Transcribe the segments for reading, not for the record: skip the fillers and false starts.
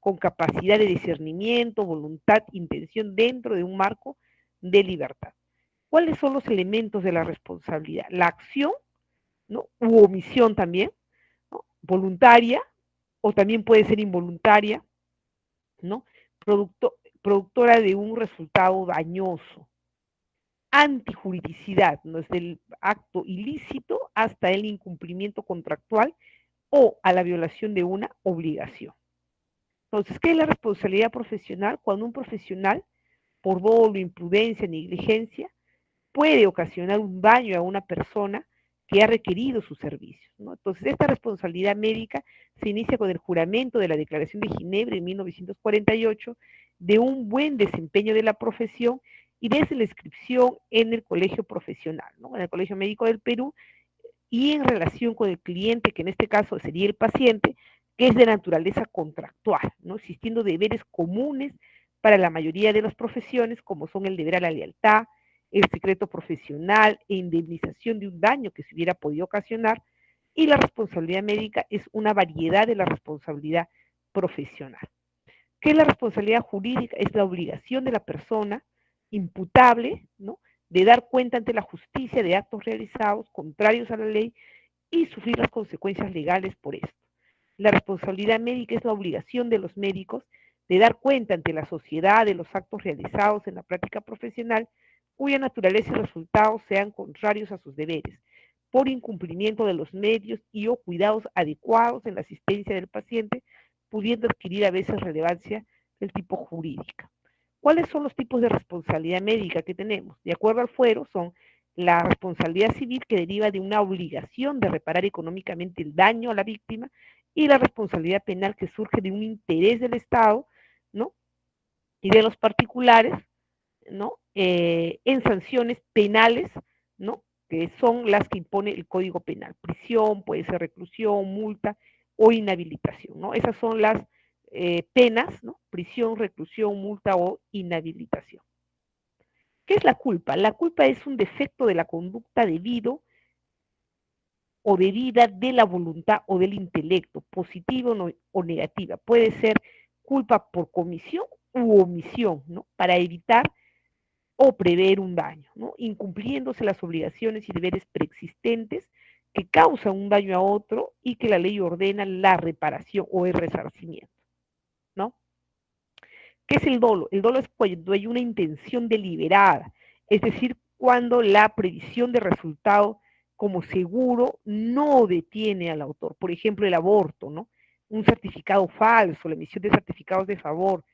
con capacidad de discernimiento, voluntad, intención dentro de un marco de libertad. ¿Cuáles son los elementos de la responsabilidad? La acción, ¿no? U omisión también, ¿no? Voluntaria, o también puede ser involuntaria, ¿no? Productora de un resultado dañoso. Antijuridicidad, ¿no? Desde el acto ilícito hasta el incumplimiento contractual o a la violación de una obligación. Entonces, ¿qué es la responsabilidad profesional? Cuando un profesional, por dolo, imprudencia, negligencia, puede ocasionar un daño a una persona que ha requerido sus servicios, ¿no? Entonces, esta responsabilidad médica se inicia con el juramento de la Declaración de Ginebra en 1948 de un buen desempeño de la profesión y desde la inscripción en el colegio profesional, ¿no? En el Colegio Médico del Perú, y en relación con el cliente, que en este caso sería el paciente, que es de naturaleza contractual, ¿no? Existiendo deberes comunes para la mayoría de las profesiones, como son el deber a la lealtad, el secreto profesional e indemnización de un daño que se hubiera podido ocasionar, y la responsabilidad médica es una variedad de la responsabilidad profesional. ¿Qué es la responsabilidad jurídica? Es la obligación de la persona imputable, ¿no? De dar cuenta ante la justicia de actos realizados contrarios a la ley y sufrir las consecuencias legales por esto. La responsabilidad médica es la obligación de los médicos de dar cuenta ante la sociedad de los actos realizados en la práctica profesional cuya naturaleza y resultados sean contrarios a sus deberes, por incumplimiento de los medios y o cuidados adecuados en la asistencia del paciente, pudiendo adquirir a veces relevancia del tipo jurídica. ¿Cuáles son los tipos de responsabilidad médica que tenemos? De acuerdo al fuero, son la responsabilidad civil que deriva de una obligación de reparar económicamente el daño a la víctima y la responsabilidad penal que surge de un interés del Estado, ¿no? Y de los particulares, ¿no? En sanciones penales, ¿no? Que son las que impone el Código Penal. Prisión, puede ser reclusión, multa o inhabilitación, ¿no? Esas son las penas, ¿no? Prisión, reclusión, multa o inhabilitación. ¿Qué es la culpa? La culpa es un defecto de la conducta debido o debida de la voluntad o del intelecto, positiva o negativa. Puede ser culpa por comisión u omisión, ¿no? Para evitar o prever un daño, ¿no? Incumpliéndose las obligaciones y deberes preexistentes que causan un daño a otro y que la ley ordena la reparación o el resarcimiento, ¿no? ¿Qué es el dolo? El dolo es cuando hay una intención deliberada, es decir, cuando la previsión de resultado como seguro no detiene al autor. Por ejemplo, el aborto, ¿no? Un certificado falso, la emisión de certificados de favor,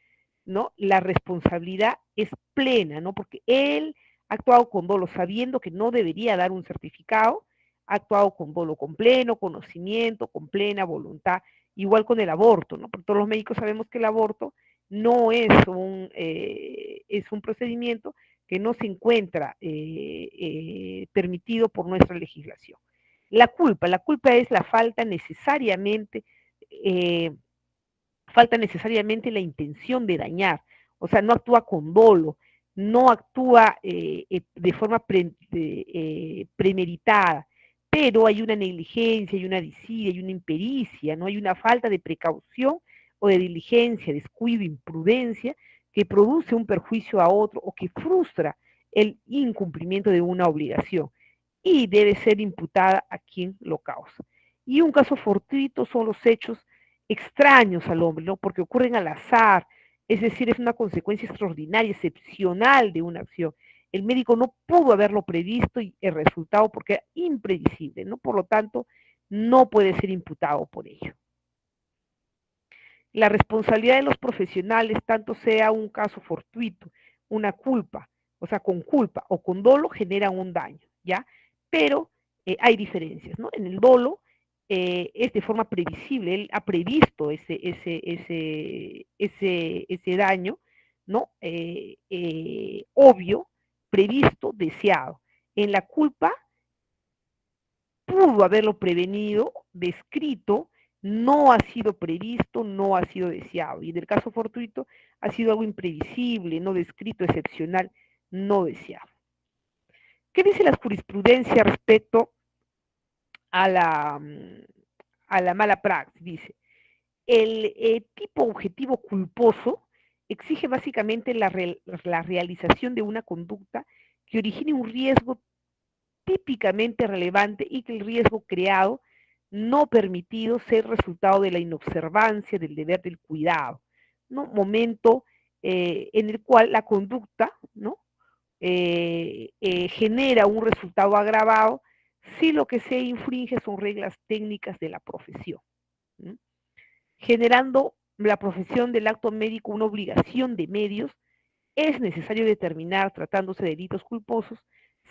¿no? La responsabilidad es plena, ¿no? Porque él ha actuado con dolo sabiendo que no debería dar un certificado, ha actuado con dolo, con pleno conocimiento, con plena voluntad, igual con el aborto, ¿no? Porque todos los médicos sabemos que el aborto no es un procedimiento que no se encuentra permitido por nuestra legislación. La culpa es la falta necesariamente la intención de dañar, o sea, no actúa con dolo, no actúa de forma premeditada, pero hay una negligencia, hay una disidia, hay una impericia, ¿no? Hay una falta de precaución o de diligencia, descuido, imprudencia, que produce un perjuicio a otro o que frustra el incumplimiento de una obligación y debe ser imputada a quien lo causa. Y un caso fortuito son los hechos extraños al hombre, ¿no? Porque ocurren al azar, es decir, es una consecuencia extraordinaria, excepcional de una acción. El médico no pudo haberlo previsto y el resultado porque era imprevisible, ¿no? Por lo tanto, no puede ser imputado por ello. La responsabilidad de los profesionales, tanto sea un caso fortuito, una culpa, o sea, con culpa o con dolo, generan un daño, ¿ya? Pero hay diferencias, ¿no? En el dolo es de forma previsible, él ha previsto ese daño, ¿no? Obvio, previsto, deseado. En la culpa pudo haberlo prevenido, descrito, no ha sido previsto, no ha sido deseado. Y en el caso fortuito ha sido algo imprevisible, no descrito, excepcional, no deseado. ¿Qué dice la jurisprudencia respecto a la, a la mala praxis? Dice, El tipo objetivo culposo exige básicamente la realización de una conducta que origine un riesgo típicamente relevante y que el riesgo creado no permitido sea el resultado de la inobservancia del deber del cuidado, ¿no? Momento en el cual la conducta, ¿no? Genera un resultado agravado si lo que se infringe son reglas técnicas de la profesión, ¿no? Generando la profesión del acto médico una obligación de medios, es necesario determinar, tratándose de delitos culposos,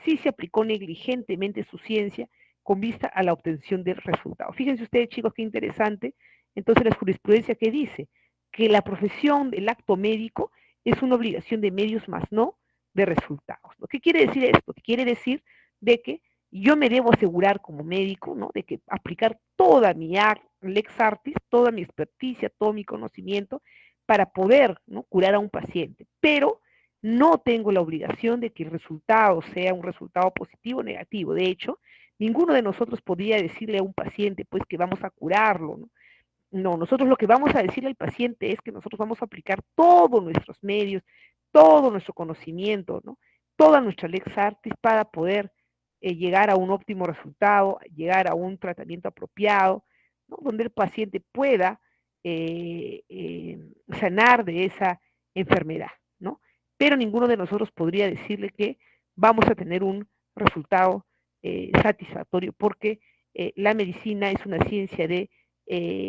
si se aplicó negligentemente su ciencia con vista a la obtención del resultado. Fíjense ustedes, chicos, qué interesante. Entonces, la jurisprudencia que dice que la profesión del acto médico es una obligación de medios más no de resultados. ¿No? ¿Qué quiere decir esto? Quiere decir de que yo me debo asegurar como médico, ¿no? De que aplicar toda mi lex artis, toda mi experticia, todo mi conocimiento para poder, ¿no? Curar a un paciente. Pero no tengo la obligación de que el resultado sea un resultado positivo o negativo. De hecho, ninguno de nosotros podría decirle a un paciente, pues, que vamos a curarlo, ¿no? No, nosotros lo que vamos a decirle al paciente es que nosotros vamos a aplicar todos nuestros medios, todo nuestro conocimiento, ¿no? Toda nuestra lex artis para poder llegar a un óptimo resultado, llegar a un tratamiento apropiado, ¿no? Donde el paciente pueda sanar de esa enfermedad, ¿no? Pero ninguno de nosotros podría decirle que vamos a tener un resultado satisfactorio, porque la medicina es una ciencia de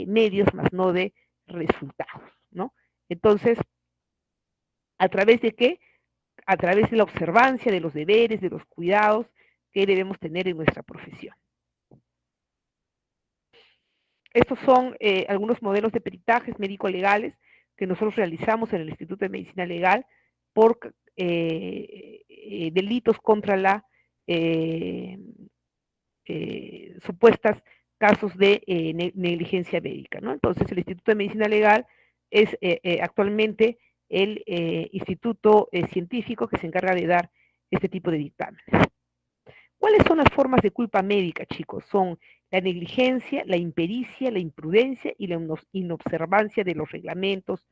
medios, más no de resultados, ¿no? Entonces, ¿a través de qué? A través de la observancia de los deberes, de los cuidados que debemos tener en nuestra profesión. Estos son algunos modelos de peritajes médico-legales que nosotros realizamos en el Instituto de Medicina Legal por delitos contra la supuestas casos de negligencia médica, ¿no? Entonces, el Instituto de Medicina Legal es actualmente el instituto científico que se encarga de dar este tipo de dictámenes. ¿Cuáles son las formas de culpa médica, chicos? Son la negligencia, la impericia, la imprudencia y la inobservancia de los reglamentos.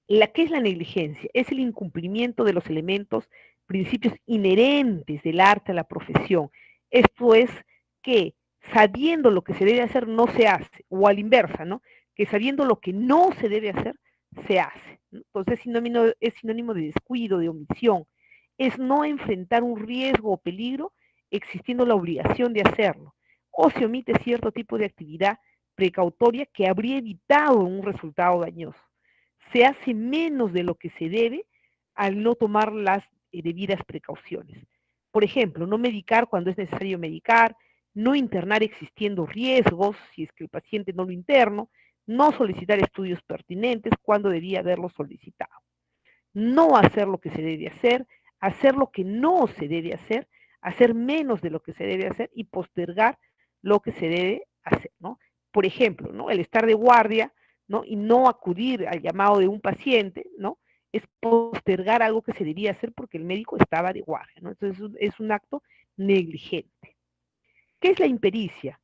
¿Qué es la negligencia? Es el incumplimiento de los elementos, principios inherentes del arte a la profesión. Esto es que sabiendo lo que se debe hacer no se hace, o a la inversa, ¿no? Que sabiendo lo que no se debe hacer, se hace. Entonces es sinónimo de descuido, de omisión. Es no enfrentar un riesgo o peligro existiendo la obligación de hacerlo. O se omite cierto tipo de actividad precautoria que habría evitado un resultado dañoso. Se hace menos de lo que se debe al no tomar las debidas precauciones. Por ejemplo, no medicar cuando es necesario medicar, no internar existiendo riesgos, si es que el paciente no lo interno, no solicitar estudios pertinentes cuando debía haberlos solicitado, no hacer lo que se debe hacer lo que no se debe hacer menos de lo que se debe hacer y postergar lo que se debe hacer, ¿no? Por ejemplo, ¿no? El estar de guardia, ¿no? Y no acudir al llamado de un paciente, ¿no? Es postergar algo que se debía hacer porque el médico estaba de guardia, ¿no? Entonces es un acto negligente. ¿Qué es la impericia?